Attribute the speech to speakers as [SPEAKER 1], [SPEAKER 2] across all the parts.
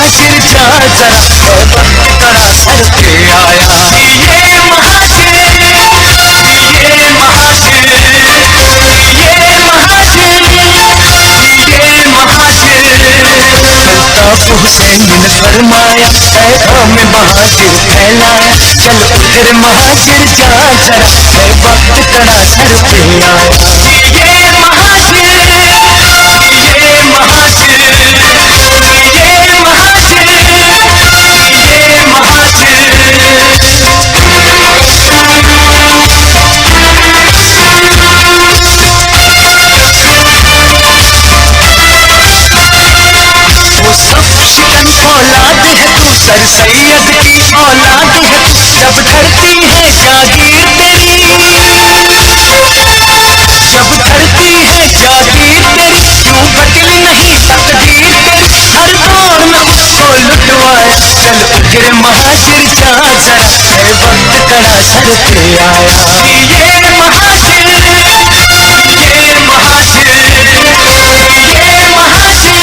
[SPEAKER 1] महाशिर जा जरा वक्त कड़ा सर पे आया। ये महाशिर, ये महाशिर, ये महाशिर, ये महाशिर। अल्ताफ हुसैन ने फरमाया पैगाम महाशिर फैलाया। चल उधर महाशिर जा जरा वक्त कड़ा सर पे आया। ये महाशिर, ये महाशिर, ये महाशिर, ये महाशिर। वो सब शिकन औलाद है तू, सर सैयद की औलाद है तू। जब धरती है जागीर तेरी, जब धरती है जागीर तेरी, क्यों बदली नहीं तकदीर तेरी। हर दौर में उसको लुटवाया। चल उधर महाशिर जा जरा है वक्त कड़ा सर पे आया। ये महाशिर, ये महाशिर, ये महाशिर, ये महाशिर।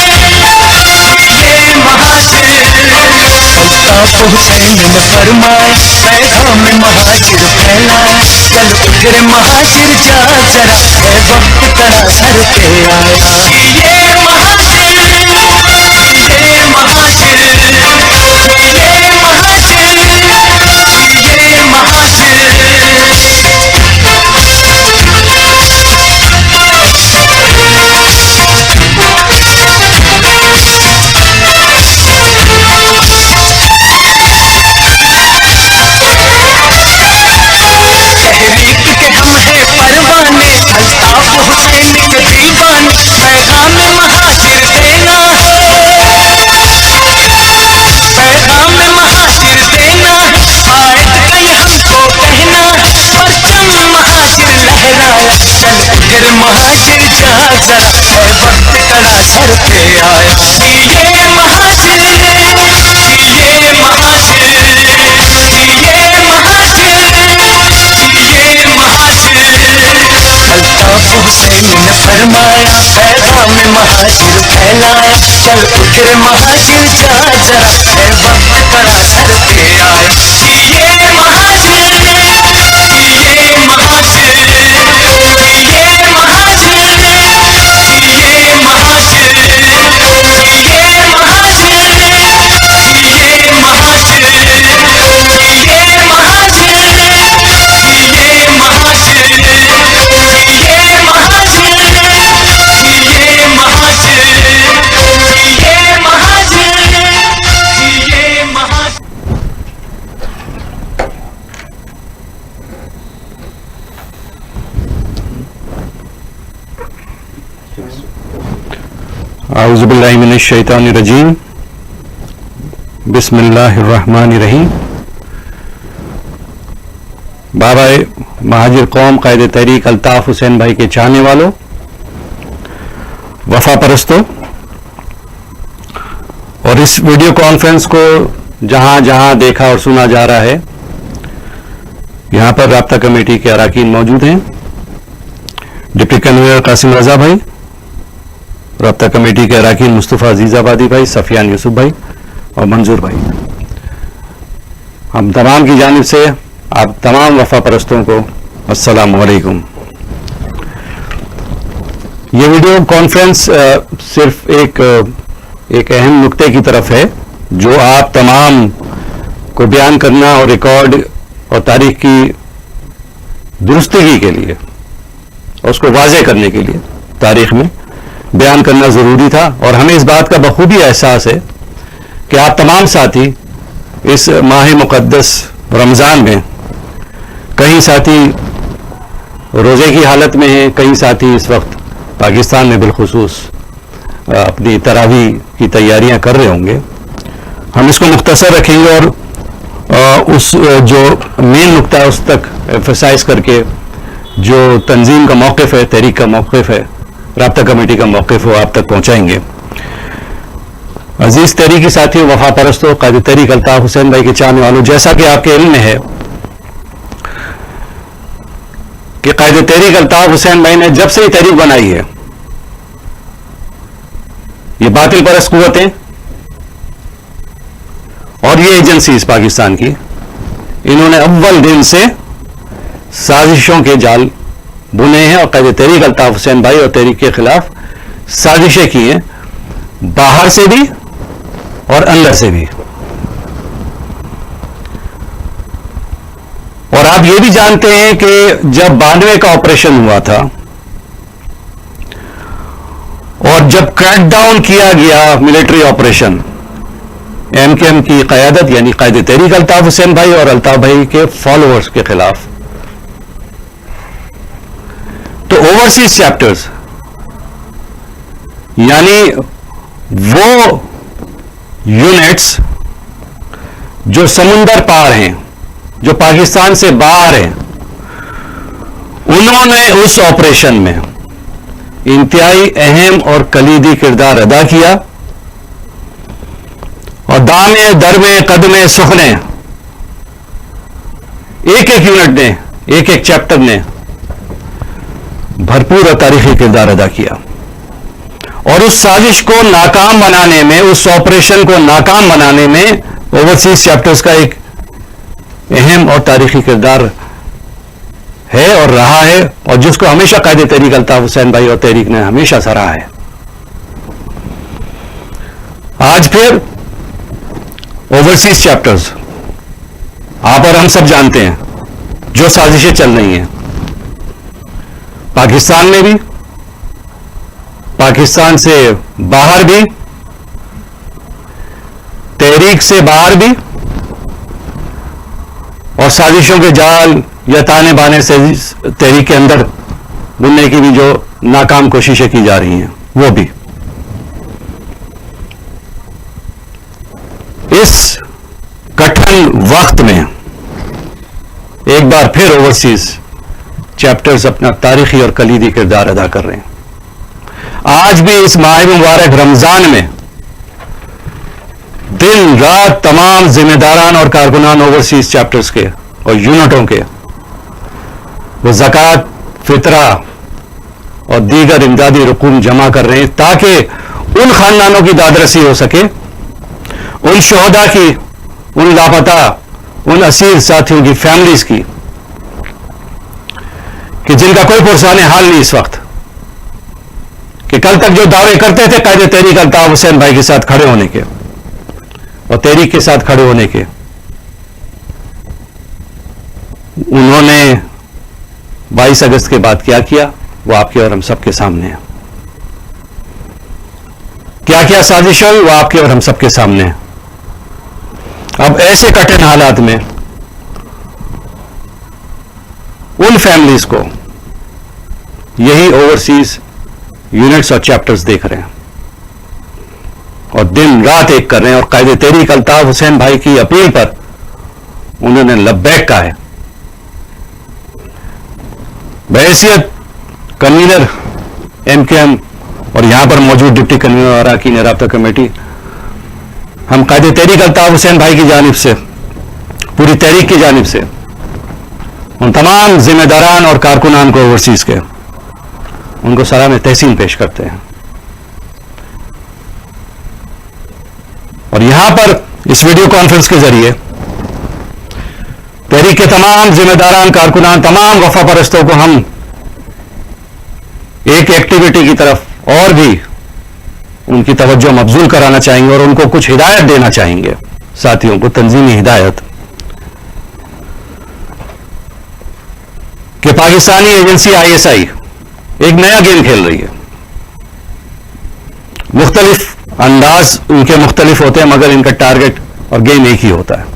[SPEAKER 1] अल्ताफ हुसैन ने फरमाया पैगाम महाशिर फैलाया। चल उधर महाशिर जा जरा है वक्त कड़ा सर पे आया। ये महाशिर, ये महाशिर, ये महाशिर, ये महाशिर। तहरीक के हम हैं परवाने, अल्ताफ हुसैन के दीवाने। पैगाम महाशिर देना है, पैगाम महाशिर देना है। आयत कई हमको कहना है, परचम महाशिर लहराया। चल उधर महाशिर जा जरा है वक्त कड़ा सर पे आया। ये महाशिर, ये महाशिर, ये महाशिर, ये महाशिर। अल्ताफ हुसैन ने फरमाया पैगाम महाशिर फैलाया। चल उधर महाशिर जा जरा है वक्त कड़ा सर पे आया। ये महाशिर, ये महाशिर, ये महाशिर, ये महाशिर, ये महाशिर, ये महाशिर, ये महाशिर, ये महाशिर, ये महाशिर, ये महाशिर, ये महाशिर, ये महाशिर।
[SPEAKER 2] औज़ु बिल्लाहि मिनश शैतानिर रजीम। बिस्मिल्लाहिर रहमानिर रहीम। बाबा महाजिर कौम कायदे तहरीक अल्ताफ हुसैन भाई के चाहने वालों, वफा परस्तों, और इस वीडियो कॉन्फ्रेंस को जहां जहां देखा और सुना जा रहा है, यहां पर राब्ता कमेटी के अरकान मौजूद हैं। डिप्टी कन्वीनर कासिम रजा भाई, राब्ता कमेटी के अरकान मुस्तफ़ा अजीज़ाबादी भाई, सफियान यूसुफ भाई और मंजूर भाई। हम तमाम की जानिब से आप तमाम वफा परस्तों को अस्सलाम वालेकुम। ये वीडियो कॉन्फ्रेंस सिर्फ एक अहम नुक्ते की तरफ है, जो आप तमाम को बयान करना और रिकॉर्ड और तारीख की दुरुस्तगी के लिए, उसको वाज़े करने के लिए तारीख में बयान करना ज़रूरी था। और हमें इस बात का बखूबी एहसास है कि आप तमाम साथी इस माह मुक़द्दस रमज़ान में, कई साथी रोज़े की हालत में हैं, कई साथी इस वक्त पाकिस्तान में बिलखुसूस अपनी तरावी की तैयारियां कर रहे होंगे। हम इसको मुख्तसर रखेंगे और उस जो मेन नुक्ता है उस तक एम्फसाइज करके जो तंजीम का मौक़िफ़ है, तहरीक का मौक़िफ़ है, राब्ता कमेटी का मौक़िफ़ हो आप तक पहुँचाएंगे। अजीज़ तहरीकी साथियों, वफा परस्तों, कायदे तहरीक अल्ताफ हुसैन भाई के चाहने वालों, जैसा कि आपके इल्म में है कि कायदे तहरीक अल्ताफ हुसैन भाई ने जब से ही तहरीक बनाई है, ये बातिल परस्त कुव्वतें और ये एजेंसीज पाकिस्तान की, इन्होंने अव्वल दिन से साजिशों के जाल बुने हैं और क़ायद तहरीक अल्ताफ हुसैन भाई और तहरीक के खिलाफ साजिशें की हैं, बाहर से भी और अंदर से भी। और आप ये भी जानते हैं कि जब 92 का ऑपरेशन हुआ था और जब क्रैकडाउन किया गया मिलिट्री ऑपरेशन एमकेएम की क़यादत यानी क़ायद तहरीक अल्ताफ हुसैन भाई और अल्ताफ भाई के फॉलोअर्स के खिलाफ, तो ओवरसीज चैप्टर्स यानी वो यूनिट्स जो समुंदर पार हैं, जो पाकिस्तान से बाहर हैं, उन्होंने उस ऑपरेशन में इंतहाई अहम और कलीदी किरदार अदा किया और दामे दरमे कदमे सुखने एक एक यूनिट ने, एक एक चैप्टर ने भरपूर और तारीखी किरदार अदा किया और उस साजिश को नाकाम बनाने में, उस ऑपरेशन को नाकाम बनाने में ओवरसीज चैप्टर्स का एक अहम और तारीखी किरदार है और रहा है और जिसको हमेशा क़ायद तहरीक अल्ताफ हुसैन भाई और तहरीक ने हमेशा सराहा है। आज फिर ओवरसीज चैप्टर्स, आप और हम सब जानते हैं जो साजिशें चल रही हैं पाकिस्तान में भी, पाकिस्तान से बाहर भी, तहरीक से बाहर भी, और साजिशों के जाल या ताने बाने से तहरीक के अंदर बुनने की भी जो नाकाम कोशिशें की जा रही हैं वो भी। इस कठिन वक्त में एक बार फिर ओवरसीज चैप्टर्स अपना तारीखी और कलीदी किरदार अदा कर रहे हैं। आज भी इस माह मुबारक रमजान में दिन रात तमाम जिम्मेदारान और कारकुनान ओवरसीज चैप्टर्स के और यूनिटों के वो ज़कात, फितरा और दीगर इमदादी रकूम जमा कर रहे हैं ताकि उन खानदानों की दादरसी हो सके, उन शोहदा की, उन लापता, उन असीर साथियों की फैमिलीज की कि जिनका कोई पुरसान हाल नहीं इस वक्त, कि कल तक जो दावे करते थे क़ायद तहरीक अल्ताफ हुसैन भाई के साथ खड़े होने के और तहरीक के साथ खड़े होने के, उन्होंने 22 अगस्त के बाद क्या किया वो आपके और हम सबके सामने है। क्या क्या साजिश हुई वो आपके और हम सबके सामने है। अब ऐसे कठिन हालात में उन फैमिलीज को यही ओवरसीज यूनिट्स और चैप्टर्स देख रहे हैं और दिन रात एक कर रहे हैं और क़ायद तहरीक अल्ताफ हुसैन भाई की अपील पर उन्होंने लब्बैक कहा है। बहैसियत कन्वीनर एमकेएम और यहां पर मौजूद डिप्टी कन्वीनर अरकान राब्ता कमेटी, हम क़ायद तहरीक अल्ताफ हुसैन भाई की जानिब से, पूरी तहरीक की जानिब से उन तमाम जिम्मेदारान और कारकुनान को ओवरसीज के उनको सलाम तहसीन पेश करते हैं। और यहां पर इस वीडियो कॉन्फ्रेंस के जरिए तहरीक के तमाम जिम्मेदारान, कारकुनान, तमाम वफा परस्तों को हम एक एक्टिविटी की तरफ और भी उनकी तवज्जो मबजूल कराना चाहेंगे और उनको कुछ हिदायत देना चाहेंगे, साथियों को तंजीमी हिदायत कि पाकिस्तानी एजेंसी आईएसआई एक नया गेम खेल रही है। मुख्तलिफ अंदाज उनके मुख्तलिफ होते हैं मगर इनका टारगेट और गेम एक ही होता है।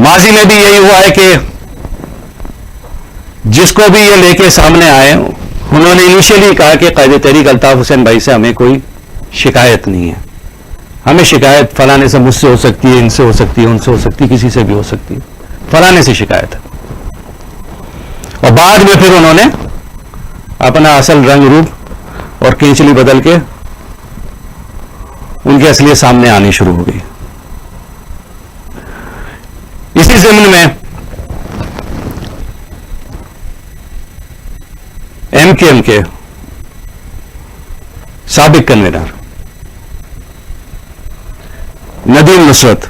[SPEAKER 2] माजी में भी यही हुआ है कि जिसको भी ये लेके सामने आए उन्होंने इनिशियली कहा कि क़ायद तहरीक अल्ताफ हुसैन भाई से हमें कोई शिकायत नहीं है, हमें शिकायत फलाने से, मुझसे हो सकती है, इनसे हो सकती है, उनसे हो सकती है, किसी से भी हो सकती है, फलाने से शिकायत है। और बाद में फिर उन्होंने अपना असल रंग रूप और केंचली बदल के उनकी असलियत सामने आनी शुरू हो गई। इसी ज़मीन में एमकेएम के साबिक कन्वीनर नदीम नुसरत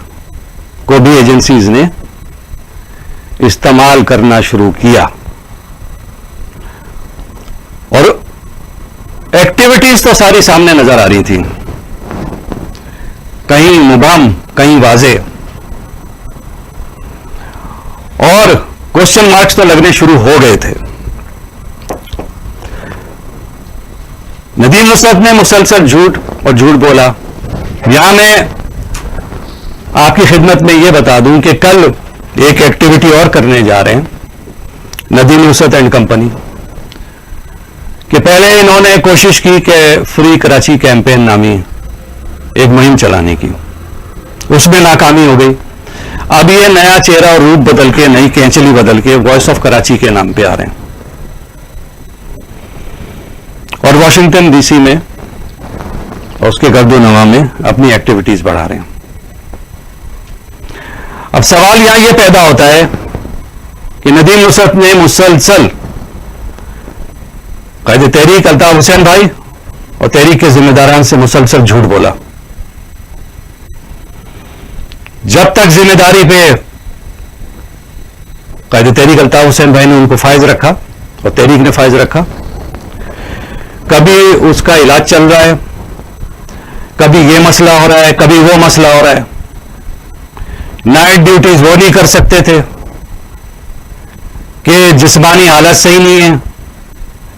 [SPEAKER 2] को भी एजेंसीज ने इस्तेमाल करना शुरू किया और एक्टिविटीज तो सारी सामने नजर आ रही थी, कहीं मुबहम कहीं वाजे, और क्वेश्चन मार्क्स तो लगने शुरू हो गए थे। नदीम नुसरत ने मुसलसल झूठ और झूठ बोला। यहां मैं आपकी खिदमत में यह बता दूं कि कल एक एक्टिविटी और करने जा रहे हैं नदीम नुसरत एंड कंपनी, कि पहले इन्होंने कोशिश की कि फ्री कराची कैंपेन नामी एक मुहिम चलाने की, उसमें नाकामी हो गई। अब ये नया चेहरा और रूप बदल के, नई कैंचली बदल के वॉइस ऑफ कराची के नाम पे आ रहे हैं और वॉशिंगटन डीसी में और उसके गर्दो नवा में अपनी एक्टिविटीज बढ़ा रहे हैं। अब सवाल यहां यह पैदा होता है कि नदीम नुसरत ने मुसलसल कायदे तहरीक अल्ताफ हुसैन भाई और तहरीक के जिम्मेदारान से मुसलसल झूठ बोला। जब तक जिम्मेदारी पे कायदे तहरीक अल्ताफ हुसैन भाई ने उनको फायज रखा और तहरीक ने फायज रखा, कभी उसका इलाज चल रहा है, कभी ये मसला हो रहा है, कभी वो मसला हो रहा है। नाइट ड्यूटीज वो नहीं कर सकते थे कि जिस्मानी हालत सही नहीं है,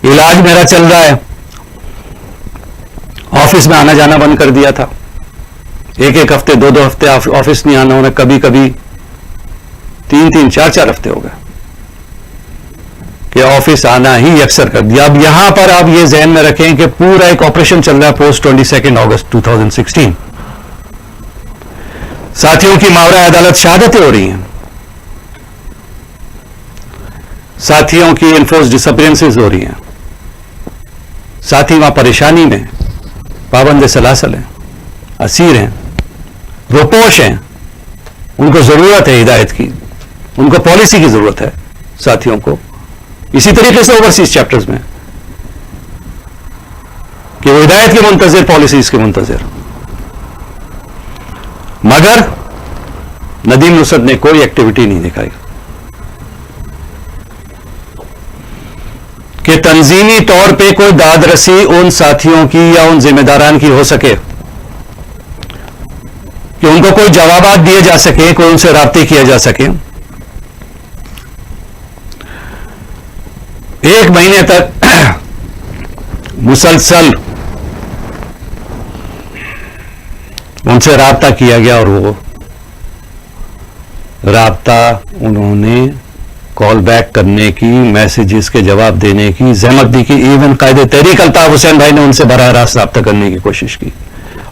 [SPEAKER 2] इलाज मेरा चल रहा है। ऑफिस में आना जाना बंद कर दिया था, एक एक हफ्ते, दो दो हफ्ते ऑफिस नहीं आना होना, कभी कभी तीन तीन चार चार हफ्ते हो गए कि ऑफिस आना ही अक्सर कर दिया। अब यहां पर आप ये जहन में रखें कि पूरा एक ऑपरेशन चल रहा है पोस्ट 22 अगस्त 2016। साथियों की मावरा अदालत शहादतें हो रही हैं, साथियों की इन्फोर्स डिसअपीयरेंसेस हो रही हैं, साथी वहां परेशानी में पाबंद सलासल हैं, असीर हैं, रोपोश हैं, उनको जरूरत है हिदायत की, उनको पॉलिसी की जरूरत है साथियों को। इसी तरीके से ओवरसीज चैप्टर्स में कि वो हिदायत के मुंतजर, पॉलिसीज के मुंतजर। मगर नदीम नुसरत ने कोई एक्टिविटी नहीं दिखाई कि तंजीमी तौर पे कोई दादरसी उन साथियों की या उन जिम्मेदारान की हो सके कि उनको कोई जवाबात दिए जा सके, कोई उनसे राब्ते किया जा सके। एक महीने तक मुसलसल उनसे राब्ता किया गया और वो राब्ता उन्होंने कॉल बैक करने की, मैसेजेस के जवाब देने की जहमत भी की। इवन कायदे तहरीक अल्ताफ हुसैन भाई ने उनसे बराह रास्त राब्ता करने की कोशिश की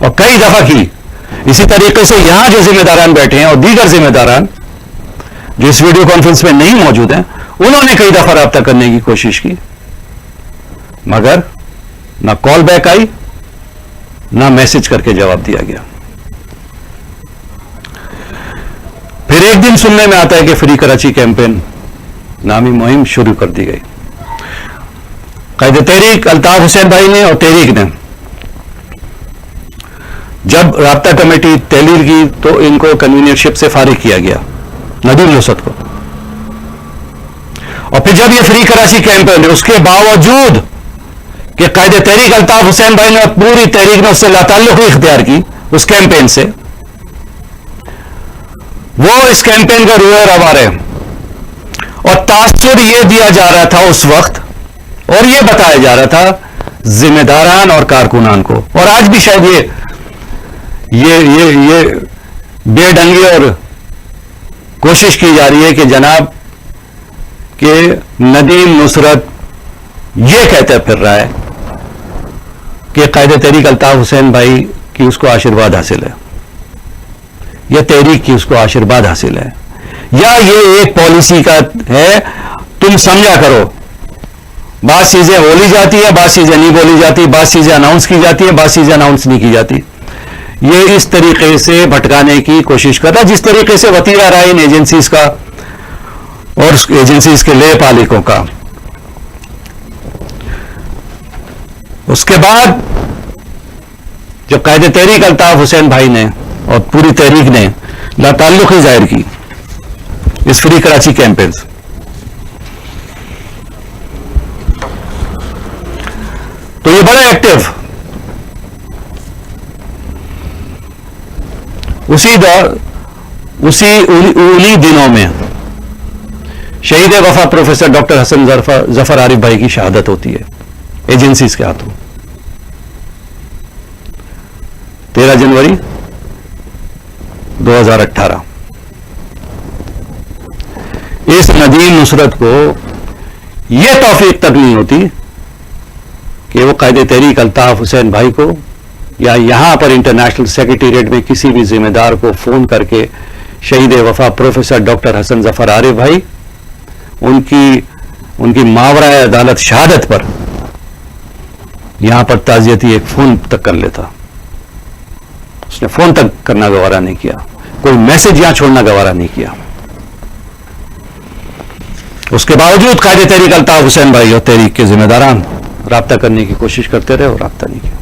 [SPEAKER 2] और कई दफा की। इसी तरीके से यहां जो जिम्मेदारान बैठे हैं और दीगर जिम्मेदारान जो इस वीडियो कॉन्फ्रेंस में नहीं मौजूद हैं, उन्होंने कई दफा राब्ता करने की कोशिश की, मगर ना कॉल बैक आई, ना मैसेज करके जवाब दिया गया। फिर एक दिन सुनने में आता है कि फ्री कराची कैंपेन नामी मुहिम शुरू कर दी गई। कायदे तहरीक अल्ताफ हुसैन भाई ने और तहरीक ने जब राब्ता कमेटी तहलील की तो इनको कन्वीनियरशिप से फारिग किया गया, नदीम नुसरत को। और फिर जब ये फ्री कराची कैंपेन है, उसके बावजूद कि कायदे तहरीक अल्ताफ हुसैन भाई ने पूरी तहरीक ने उससे लाताल्लुकी इख्तियार की उस कैंपेन से, वो इस कैंपेन का रुए रवा रहे और तासुर ये दिया जा रहा था उस वक्त और ये बताया जा रहा था जिम्मेदारान और कारकुनान को, और आज भी शायद ये बेढंगी और कोशिश की जा रही है कि जनाब कि नदीम नुसरत ये कहते फिर रहा है कि कायदे तहरीक अल्ताफ हुसैन भाई की उसको आशीर्वाद हासिल है या तहरीक की उसको आशीर्वाद हासिल है, या ये एक पॉलिसी का है। तुम समझा करो, बात चीजें बोली जाती है, बात चीजें नहीं बोली जाती, बात चीजें अनाउंस की जाती है, बात चीजें अनाउंस नहीं की जाती। ये इस तरीके से भटकाने की कोशिश कर रहा है जिस तरीके से वतीरा रहा इन एजेंसीज का और एजेंसीज के ले पालिकों का। उसके बाद जब कायदे तहरीक अल्ताफ हुसैन भाई ने और पूरी तहरीक ने लाताल्लुक़ी जाहिर की इस फ्री कराची कैंपेन से। तो ये बड़ा एक्टिव उन्हीं दिनों में शहीद वफा प्रोफेसर डॉक्टर हसन जफर आरिफ भाई की शहादत होती है एजेंसीज के हाथों। 13 जनवरी 2018। इस नदीम नुसरत को यह तौफीक तक नहीं होती कि वो कायदे तहरीक अल्ताफ हुसैन भाई को या यहां पर इंटरनेशनल सेक्रेटेरिएट में किसी भी जिम्मेदार को फोन करके शहीद वफा प्रोफेसर डॉक्टर हसन जफर आरिफ भाई उनकी मावरा अदालत शहादत पर यहां पर ताजियती एक फोन तक कर लेता। उसने फोन तक करना गवारा नहीं किया, कोई मैसेज यहां छोड़ना गवारा नहीं किया। उसके बावजूद कायदे तहरीक अल्ताफ हुसैन भाई और तहरीक के जिम्मेदारान राब्ता करने की कोशिश करते रहे और राब्ता नहीं किया।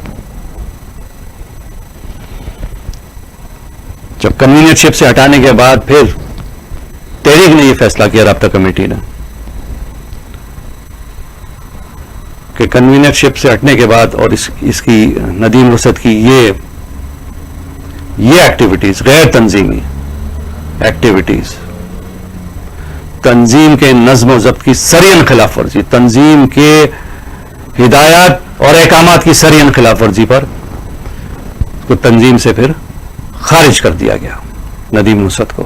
[SPEAKER 2] जब कन्वीनियरशिप से हटाने के बाद फिर तहरीक ने यह फैसला किया, राब्ता कमेटी ने, कि कन्वीनियरशिप से हटने के बाद और इसकी नदीम नुसरत की ये एक्टिविटीज गैर तंजीमी एक्टिविटीज, तंजीम के नज्म व ज़ब्त की सरियन खिलाफ वर्जी, तंजीम के हिदायत और अहकामात की सरियन खिलाफ वर्जी पर तो तंजीम से फिर खारिज कर दिया गया नदीम नुसरत को।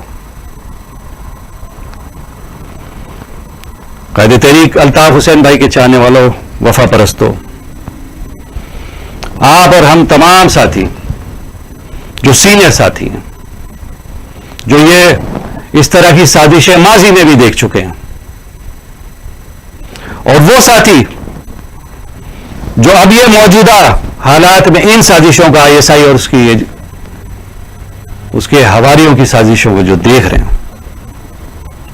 [SPEAKER 2] कायदे तहरीक अल्ताफ हुसैन भाई के चाहने वालों, वफा परस्तों, आप और हम तमाम साथी जो सीनियर साथी हैं, जो ये इस तरह की साजिशें माजी में भी देख चुके हैं, और वो साथी जो अब ये मौजूदा हालात में इन साजिशों का ISI और उसके हवारियों की साजिशों को जो देख रहे हैं,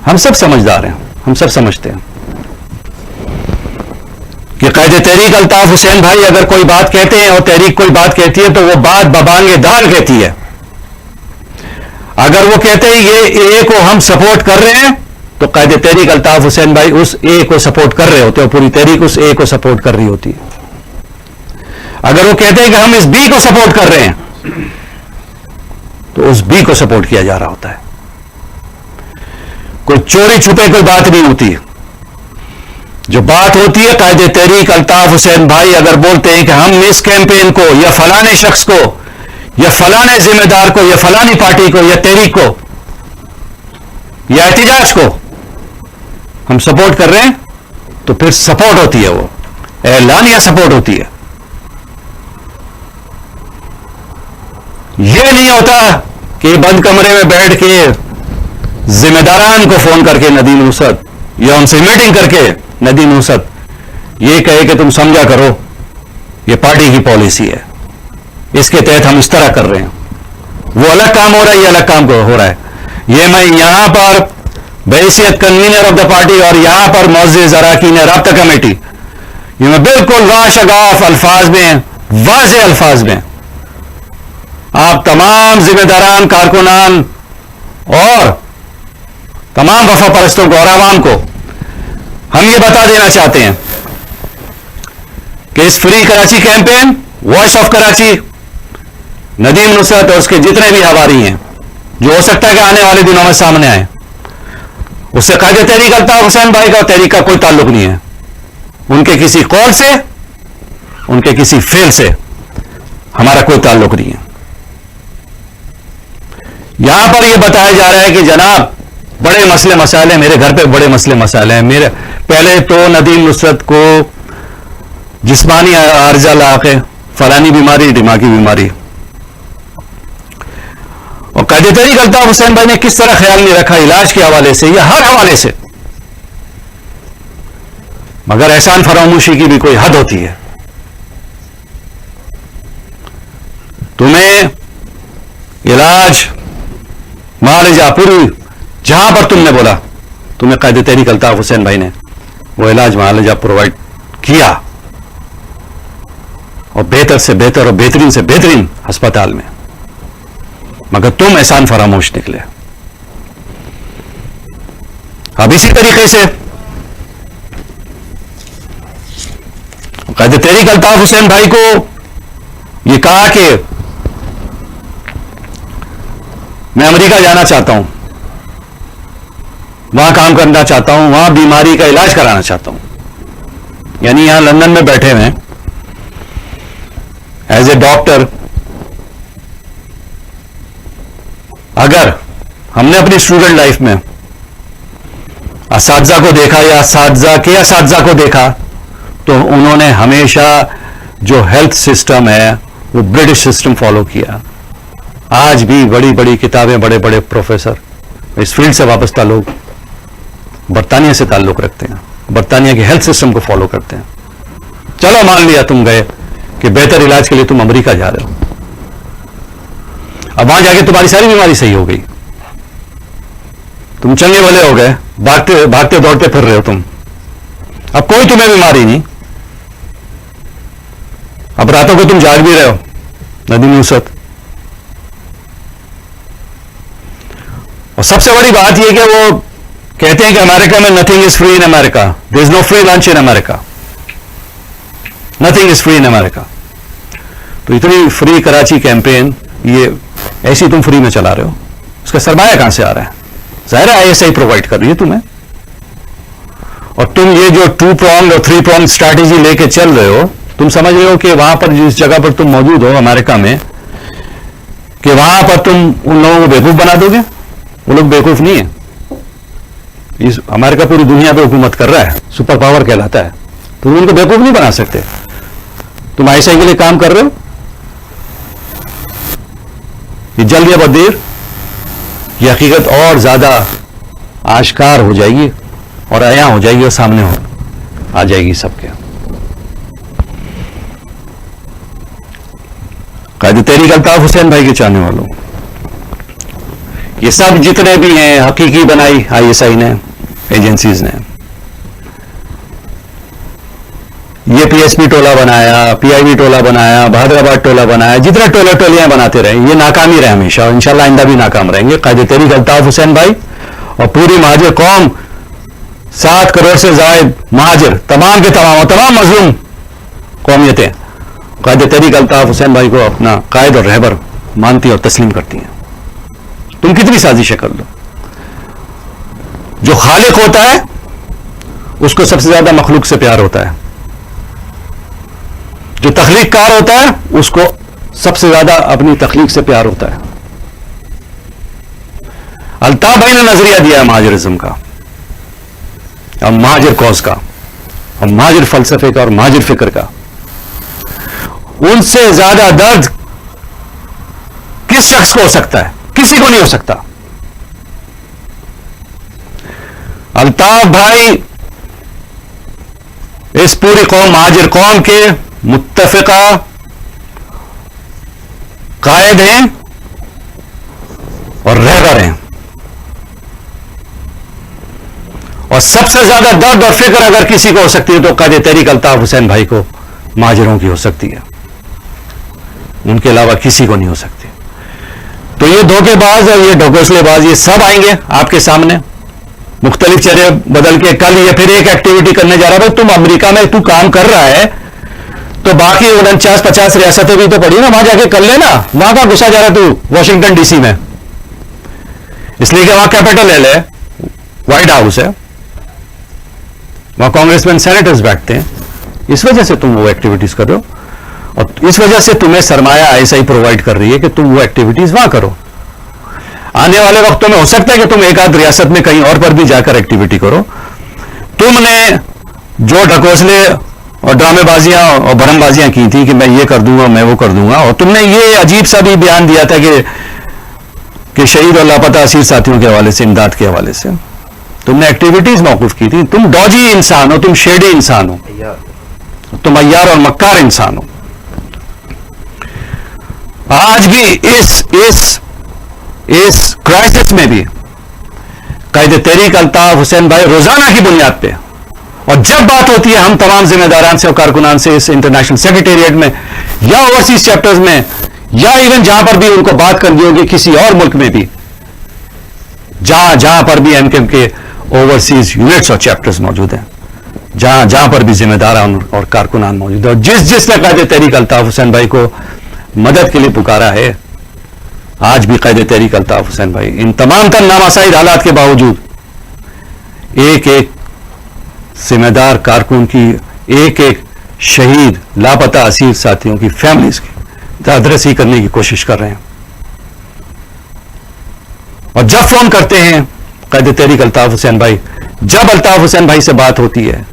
[SPEAKER 2] हम सब समझदार हैं, हम सब समझते हैं कि कायदे तहरीक अल्ताफ हुसैन भाई अगर कोई बात कहते हैं और तहरीक कोई बात कहती है तो वो बात बबांगे दाल कहती है। अगर वो कहते हैं ये ए को हम सपोर्ट कर रहे हैं तो कायदे तहरीक अल्ताफ हुसैन भाई उस ए को सपोर्ट कर रहे होते हैं, पूरी तहरीक उस ए को सपोर्ट कर रही होती है। अगर वो कहते हैं कि हम इस बी को सपोर्ट कर रहे हैं तो उस बी को सपोर्ट किया जा रहा होता है। कोई चोरी छुपे कोई बात नहीं होती। जो बात होती है, कायदे तहरीक अल्ताफ हुसैन भाई अगर बोलते हैं कि हम इस कैंपेन को या फलाने शख्स को या फलाने जिम्मेदार को या फलानी पार्टी को या तहरीक को या एहतिजाज को हम सपोर्ट कर रहे हैं तो फिर सपोर्ट होती है, वो ऐलानिया सपोर्ट होती है। यह नहीं होता कि बंद कमरे में बैठ के जिम्मेदारान को फोन करके नदीम नुसरत या उनसे मीटिंग करके नदीम नुसरत ये कहे कि तुम समझा करो ये पार्टी की पॉलिसी है, इसके तहत हम इस तरह कर रहे हैं। वो अलग काम हो रहा है, ये अलग काम हो रहा है। ये मैं यहां पर बहैसियत कन्वीनर ऑफ द पार्टी और यहां पर मुअज़्ज़िज़ अरकान राब्ता कमेटी, ये मैं बिल्कुल वाशगाफ अल्फाज में, वाज़ेह अल्फाज में आप तमाम जिम्मेदारान, कारकुनान और तमाम वफा परस्तों को और आवाम को हम ये बता देना चाहते हैं कि इस free Karachi campaign, voice of Karachi, Nadeem Nusrat और उसके जितने भी हवारी हैं, जो हो सकता है कि आने वाले दिनों में सामने आए, उससे कायदे तहरीक अल्ताफ हुसैन भाई का और तहरीक का कोई ताल्लुक नहीं है। उनके किसी कौल से, उनके किसी फेल से हमारा कोई ताल्लुक नहीं है। यहां पर यह बताया जा रहा है कि जनाब बड़े मसले मसाइल हैं, मेरे घर पे बड़े मसले मसाइल हैं। मेरे पहले तो नदीम नुसरत को जिस्मानी आर्जा लाके, फलानी बीमारी, दिमागी बीमारी, और कायदे तहरीक अल्ताफ हुसैन भाई ने किस तरह ख्याल नहीं रखा इलाज के हवाले से या हर हवाले से। मगर एहसान फरामोशी की भी कोई हद होती है। तुम्हें इलाज, मालिजा, पूरी जहां पर तुमने बोला, तुम्हें कायदे तहरीक अल्ताफ हुसैन भाई ने वो इलाज, मालिजा प्रोवाइड किया, और बेहतर से बेहतर और बेहतरीन से बेहतरीन अस्पताल में। मगर तुम एहसान फरामोश निकले। अब इसी तरीके से कायदे तहरीक अल्ताफ हुसैन भाई को यह कहा कि मैं अमेरिका जाना चाहता हूं, वहां काम करना चाहता हूं, वहां बीमारी का इलाज कराना चाहता हूं, यानी यहां लंदन में बैठे हुए एज ए डॉक्टर। अगर हमने अपनी स्टूडेंट लाइफ में असातिज़ा को देखा या असातिज़ा के असातिज़ा को देखा तो उन्होंने हमेशा जो हेल्थ सिस्टम है वो ब्रिटिश सिस्टम फॉलो किया। आज भी बड़ी बड़ी किताबें, बड़े बड़े प्रोफेसर इस फील्ड से वाबस्ता लोग बरतानिया से ताल्लुक रखते हैं, बरतानिया के हेल्थ सिस्टम को फॉलो करते हैं। चलो मान लिया तुम गए कि बेहतर इलाज के लिए तुम अमेरिका जा रहे हो, अब वहां जाके तुम्हारी सारी बीमारी सही हो गई, तुम चंगे भले हो गए, भागते भागते दौड़ते फिर रहे हो तुम, अब कोई तुम्हें बीमारी नहीं, अब रातों को तुम जाग भी रहे हो नदी नुसरत। और सबसे बड़ी बात यह कि वो कहते हैं कि अमेरिका में nothing is free in America, there is no free lunch in America, nothing is free in America. तो इतनी फ्री कराची कैंपेन ये ऐसी तुम फ्री में चला रहे हो, उसका सरमाया कहां से आ रहा है? जाहिर है आईएसआई प्रोवाइड कर रही है तुम्हें। और तुम ये जो 2 pronged और 3 pronged स्ट्रैटेजी लेके चल रहे हो, तुम समझ रहे हो कि वहां पर जिस जगह पर तुम मौजूद हो अमेरिका में, कि वहां पर तुम उन लोगों को बेवकूफ बना दोगे। वो लोग बेवकूफ नहीं है, इस अमेरिका पूरी दुनिया पे हुकूमत कर रहा है, सुपर पावर कहलाता है, तुम उनको बेवकूफ नहीं बना सकते। तुम आईएसआई के लिए काम कर रहे हो, ये जल्द या बदेर ये हकीकत और ज्यादा आश्कार हो जाएगी और आया हो जाएगी और सामने आ जाएगी सबके। कायदे तहरीक अल्ताफ हुसैन भाई के चाहने वालों, ये सब जितने भी हैं हकीकी बनाई आईएसआई ने, एजेंसीज ने, ये पीएसपी टोला बनाया, पीआईबी टोला बनाया, बहादुराबाद टोला बनाया, जितने टोले टोलियां बनाते रहे, ये नाकाम ही रहे हमेशा और इंशाल्लाह आइंदा भी नाकाम रहेंगे। कायदे तहरीक अल्ताफ हुसैन भाई और पूरी महाजिर कौम, 7 करोड़ से जायद महाजिर, तमाम के तमाम मजलूम कौमियतें कायदे तहरीक अल्ताफ हुसैन भाई को अपना कायद और रहबर मानती और तस्लीम करती हैं। तुम कितनी साजिशें कर लो, जो खालिक होता है उसको सबसे ज्यादा मखलूक से प्यार होता है, जो तख्लीककार होता है उसको सबसे ज्यादा अपनी तख्लीक से प्यार होता है। अल्ताफ भाई ने नजरिया दिया है महाजिरिज्म का और महाजिर कौज का और महाजिर फलसफे का और महाजिर फिक्र का। उनसे ज्यादा दर्द किस शख्स को हो सकता है? किसी को नहीं हो सकता। अल्ताफ भाई इस पूरी कौम, महाजिर कौम के मुत्तफिका कायद हैं और रहबर हैं। और सबसे ज्यादा दर्द और फिक्र अगर किसी को हो सकती है तो कायदे तहरीक अल्ताफ हुसैन भाई को महाजिरों की हो सकती है, उनके अलावा किसी को नहीं हो सकती। तो ये धोखेबाज और ये ढकोसलेबाज ये सब आएंगे आपके सामने मुख्तलिफ चेहरे बदल के। कल ये फिर एक एक्टिविटी करने जा रहा है, भाई तुम अमेरिका में तू काम कर रहा है तो बाकी 49-50 रियासतें भी तो पड़ी ना, वहां जाके कर लेना। वहां का घुसा जा रहा तू वॉशिंगटन डीसी में, इसलिए कि वहां कैपिटल हिल है, व्हाइट हाउस है, वहां कांग्रेसमैन सेनेटर्स बैठते हैं, इस वजह से तुम वो एक्टिविटीज कर रहे हो और इस वजह से तुम्हें सरमाया आईएसआई प्रोवाइड कर रही है कि तुम वो एक्टिविटीज वहां करो। आने वाले वक्तों में हो सकता है कि तुम एक आध रियासत में कहीं और पर भी जाकर एक्टिविटी करो। तुमने जो ढकोसले और ड्रामेबाजियां और भरमबाजियां की थी कि मैं ये कर दूंगा, मैं वो कर दूंगा, और तुमने ये अजीब सा भी बयान दिया था कि शहीद और लापता असीर साथियों के हवाले से, इमदाद के हवाले से तुमने एक्टिविटीज मौकूफ की थी। तुम डॉजी इंसान हो, तुम शेडी इंसान हो, तुम अय्यार और मक्कार इंसान हो। आज भी इस क्राइसिस में भी कायदे तहरीक अल्ताफ हुसैन भाई रोजाना की बुनियाद पे, और जब बात होती है हम तमाम जिम्मेदारान से और कारकुनान से इस इंटरनेशनल सेक्रेटेरिएट में या ओवरसीज चैप्टर्स में या इवन जहां पर भी उनको बात करनी होगी किसी और मुल्क में भी, जहां पर भी एमकेएम के ओवरसीज यूनिट्स और चैप्टर्स मौजूद हैं, जहां पर भी जिम्मेदारान और कारकुनान मौजूद है, और जिसने कायदे तहरीक अल्ताफ हुसैन भाई को मदद के लिए पुकारा है, आज भी कायदे तहरीक अल्ताफ हुसैन भाई इन तमाम तर नामासाइद हालात के बावजूद एक एक जिम्मेदार कारकुन की, एक एक शहीद लापता असीर साथियों की फैमिलीज की दादरसी करने की कोशिश कर रहे हैं। और जब फोन करते हैं कायदे तहरीक अल्ताफ हुसैन भाई, जब अल्ताफ हुसैन भाई से बात होती है,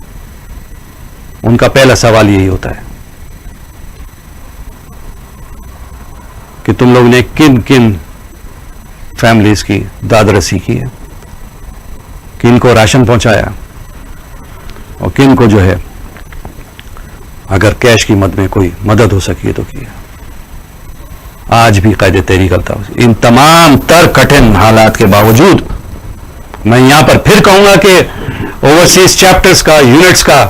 [SPEAKER 2] उनका पहला सवाल यही होता है कि तुम लोग ने किन किन फैमिलीज की दादरसी की है, किन को राशन पहुंचाया और किन को जो है अगर कैश की मद में कोई मदद हो सकी है तो की है। आज भी कायदे तहरीक अल्ताफ इन तमाम तर कठिन हालात के बावजूद, मैं यहां पर फिर कहूंगा कि ओवरसीज चैप्टर्स का, यूनिट्स का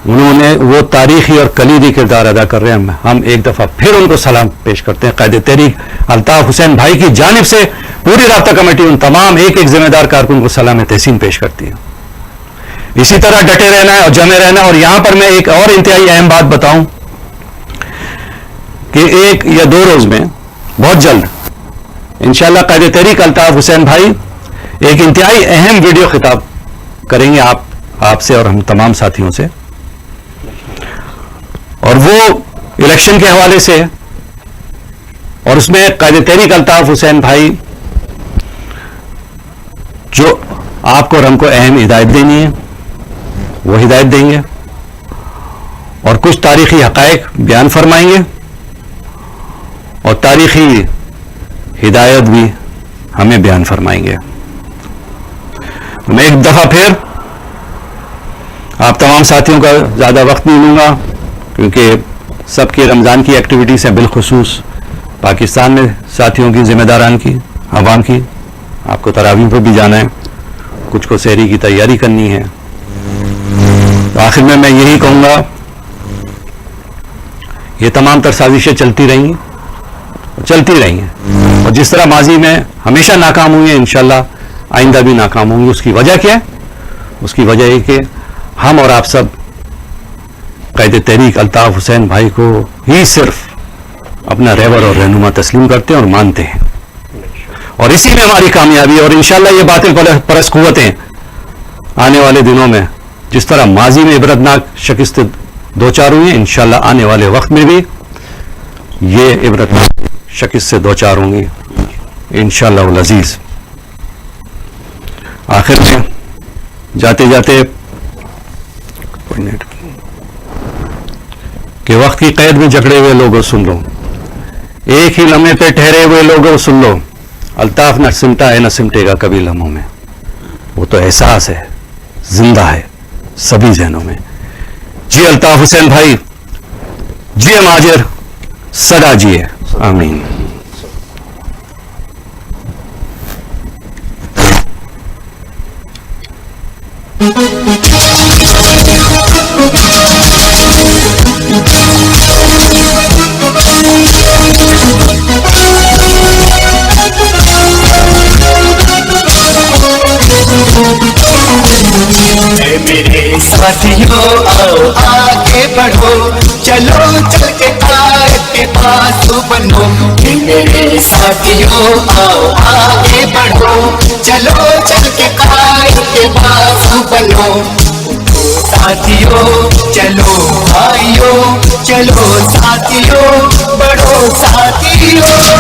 [SPEAKER 2] उन्होंने वो तारीखी और कलीदी किरदार अदा कर रहे हैं। हम एक दफा फिर उनको सलाम पेश करते हैं। कायदे तहरीक अल्ताफ हुसैन भाई की जानिब से पूरी राब्ता कमेटी उन तमाम एक एक जिम्मेदार कारकुन को सलाम तहसीन पेश करती है। इसी तरह डटे रहना है और जमे रहना है। और यहां पर मैं एक और इंतहाई अहम बात बताऊं कि 1 या 2 रोज में बहुत जल्द इंशाअल्लाह कायदे तहरीक अल्ताफ हुसैन भाई एक इंतहाई अहम वीडियो खिताब करेंगे आपसे और हम तमाम साथियों से, और वो इलेक्शन के हवाले से है। और उसमें कायदे तहरीक अल्ताफ हुसैन भाई जो आपको और हमको अहम हिदायत देनी है वो हिदायत देंगे, और कुछ तारीखी हकायक बयान फरमाएंगे और तारीखी हिदायत भी हमें बयान फरमाएंगे। मैं एक दफा फिर आप तमाम साथियों का ज्यादा वक्त नहीं लूंगा क्योंकि सबकी रमजान की एक्टिविटीज हैं, बिलखुसूस पाकिस्तान में साथियों की, जिम्मेदारान की, अवाम की। आपको तरावीह पर भी जाना है, कुछ को सहरी की तैयारी करनी है। तो आखिर में मैं यही कहूंगा, ये तमाम तर साजिशें चलती रहेंगी और जिस तरह माजी में हमेशा नाकाम हुई है, इंशाल्लाह आइंदा भी नाकाम होंगी। उसकी वजह क्या है? उसकी वजह है कि हम और आप सब कायदे तहरीक अल्ताफ हुसैन भाई को ही सिर्फ अपना रहबर और रहनुमा तस्लीम करते हैं और मानते हैं, और इसी में हमारी कामयाबी है। और इंशाल्लाह ये बातें परस कुव्वतें आने वाले दिनों में जिस तरह माजी में इबरतनाक शिकस्त दो चार हुई हैं, इंशाल्लाह आने वाले वक्त में भी ये इबरतनाक शिकस्त से दो चार होंगी इंशाल्लाह उल अजीज। आखिर में जाते जाते कि वक्त की कैद में जकड़े हुए लोगों सुन लो, एक ही लम्हे पे ठहरे हुए लोगों सुन लो, अल्ताफ न सिमटा है न सिमटेगा कभी लम्हों में। वो तो एहसास है, जिंदा है सभी जहनों में। जी अल्ताफ हुसैन भाई, जी माजिर, सदा जिए, आमीन।
[SPEAKER 1] मेरे साथियों आओ आगे बढ़ो, चलो चल के कायद के पास बनो। मेरे साथियों आओ आगे बढ़ो, चलो चल के कायद के पास बनो। साथियों चलो भाइयों, चलो साथियों, बढ़ो साथियों।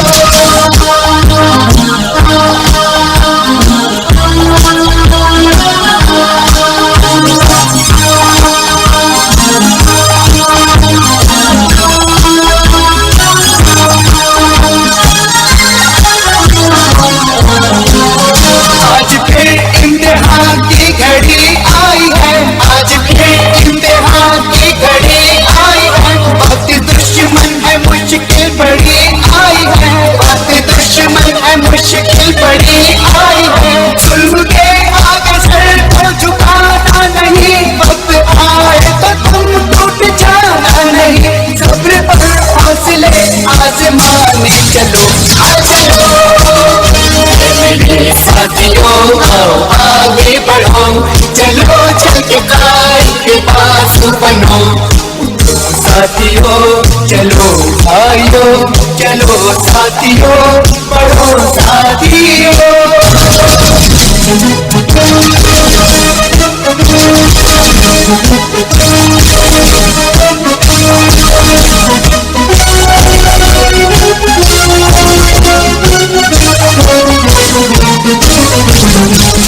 [SPEAKER 1] आज फिर इम्तिहान की घड़ी आई है, आज फिर इम्तिहान की घड़ी आई है। वक्त दुश्मन है मुश्किल बड़ी आई है, वक्त दुश्मन है मुश्किल बड़ी बाजू बनो। साथियों चलो भाइयों चलो साथियों बढ़ो साथियों।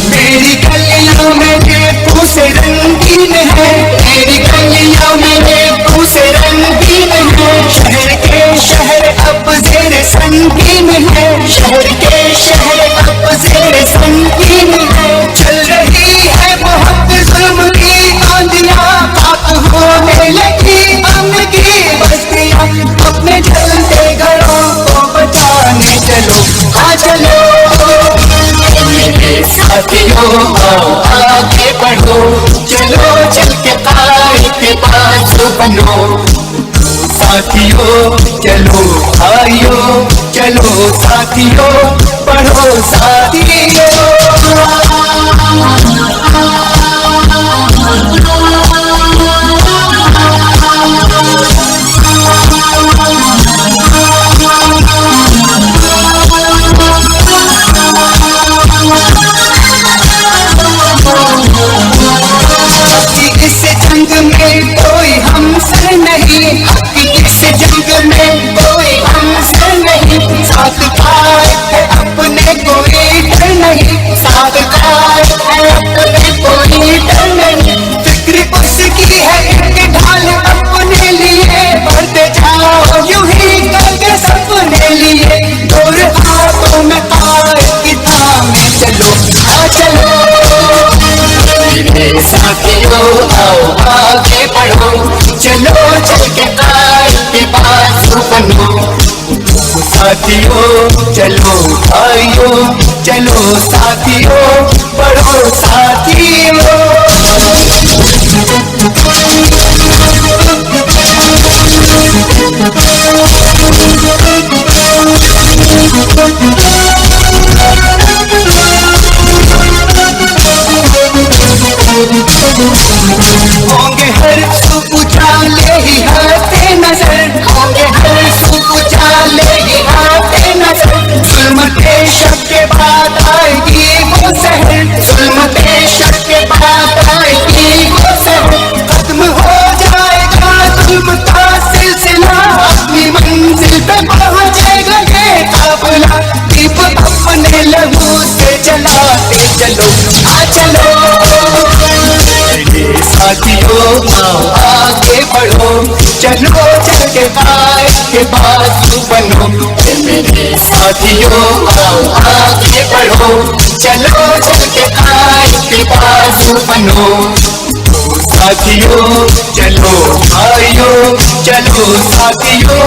[SPEAKER 1] मेरी गलियों में देखो से रंगीन है, मेरी गलियों में देखो से रंगीन है। शहर के शहर अब जेर संगीन है, शहर के शहर अब जेर संगीन है। चल रही है बहुत जुल्म की आंधियां, पाप होने लगी अमन की बस्तियां। अपने जलते घरों को बचाने चलो, हाँ चलो। मेरे साथियों आओ आगे बढ़ो, चलो चल के काई के बाजू बनो। साथियों चलो भाइयों चलो साथियों बढ़ो साथियों। इस जंग में कोई हमसे नहीं, इस जंग में कोई हमसे नहीं। साथ खाए है अपने कोई डर नहीं, साथ खाए है अपने कोई डर नहीं। फिक्र उसकी है एक ढाल अपने लिए, बढ़ते जाओ यूं ही करके सपने लिए। दूर हाथों में तार की थामे चलो, हाँ चलो। मेरे साथियों आओ आगे बढ़ो, चलो चल के काई के बाजू बनो। साथियों चलो भाइयों चलो साथियों बढ़ो साथियों। होंगे हर सुख उजाले ही आते नजर, होंगे हर सुख उजाले ही आते नजर। जुल्म के शक के बाद आएगी वो सहर, जुल्म के शक के बाद आएगी वो सहर। खत्म हो जाएगा जुल्म का सिलसिला, अपनी मंजिल पे पहुंचेगा ये काफिला। दीप अपने लहू से जलाते चलो, हाँ चलो। साथियों आओ आगे बढ़ो, चलो चल के काई के बाजू बनो। मेरे साथियों आओ आगे बढ़ो, चलो चल के काई के बाजू बनो। साथियों चलो भाइयों चलो साथियों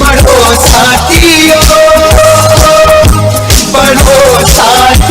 [SPEAKER 1] बढ़ो साथियों, बढ़ो साथियों।